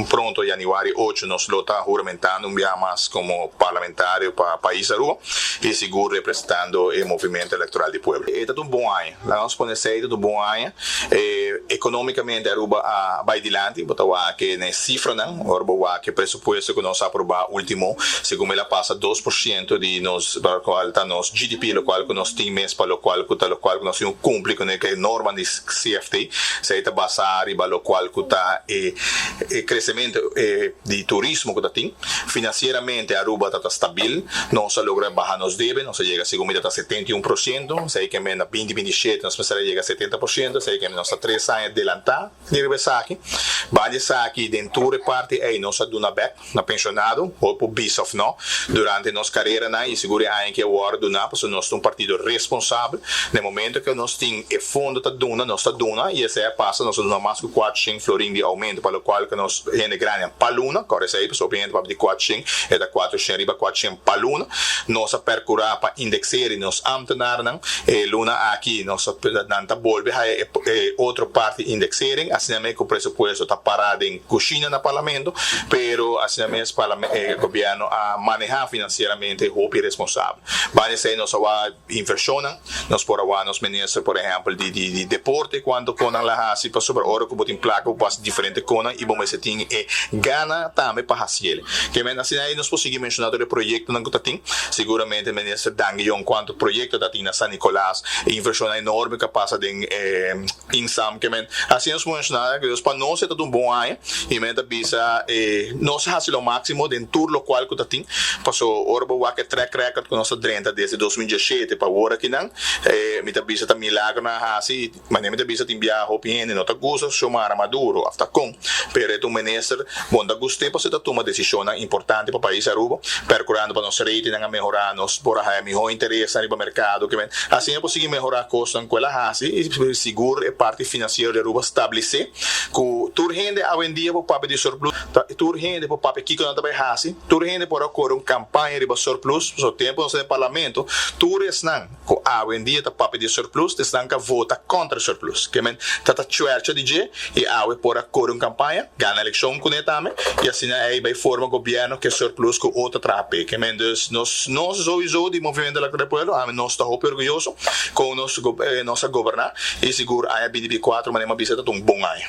pronto, januário 8, nós está juramentando mais como parlamentário para o país Aruba e seguro representando o movimento eleitoral do povo. Este é um bom ano, nós podemos dizer que é um bom ano. Economicamente Aruba vai adiante, porque que na cifra não, Aruba que presupuesto que nós aprovamos último, segundo ela passa 2% de nós para qual está nosso GDP, o qual que nós temos para o qual que nós cumpre com a norma de CFT, se está basado para o qual que está crescimento de turismo que está tem, financeiramente Aruba está estável, nós logramos baixar nos deve, nós chega segundo está 71%, sei que na 2027 nós pensamos chegar a 70%, sei que nós está 3 anos adelantado, de aqui, vale aqui dentro da parte aí nós duna back na pensionado ou por bis of não, durante nossa carreira na e seguro aí que o war duna, porque nós somos um partido responsável, no momento que nós tem e fundo tá duna, nós tá duna e essa passa nós duna mais que 400 florim de aumento para o qual que nós rende grana paluna, corre aí, pessoal pedindo para de 400 é da 400 riba 400 paluna, nós percurar para indexar e nós amtenar não, e luna aqui nós danta bolbe é outra parte indexering, assim mesmo que o pressuposto está parado em coxinha no parlamento, pero assim mesmo o governo a manejar financeiramente o responsável. Vai ser nós a inversão, nós por agora nós ministros, por exemplo, de deporte quando com a se para sobre hora que botem placa o passo diferente com e bom esse tem e gana também para fazer. Que men assim aí nós conseguimos mencionar o projeto não que tem, seguramente o ministro Danguion quanto projeto da tem na San Nicolás, inversão enorme que passa em Sam que men assim nós mencionar que para nós é tudo um bom ano e men da bisa nós fazemos o máximo dentro do qual que tem, passou orbo o que track record com nossa drenta desde 2017 para agora que não me da bisa tá milagre na assim mas me da bisa tem viajar opinião não tá gosto chamar Maduro after com pero tu ministro bom da gostei para você tomar decisão importante para o país Aruba procurando para nossa rede não melhorar nos por a melhor interesse no mercado que assim é possível melhorar custo com ela assim e seguro a parte financeira de Aruba estabelecer que tu rende a vendia para papo de surplus tu rende para papo que não também assim tu rende por agora campanha de surplus so tempo no parlamento tu resnan que a vendia para papo de surplus desnan que vota contra surplus que men tata chuercha de e a por agora campanha ganha eleição com ele também e assim aí vai forma governo que surplus com outra trape que men nós sowieso de movimento da pueblo a nós está orgulhoso com nossa governar e seguro a BDB 4 mas uma visita um bom ano.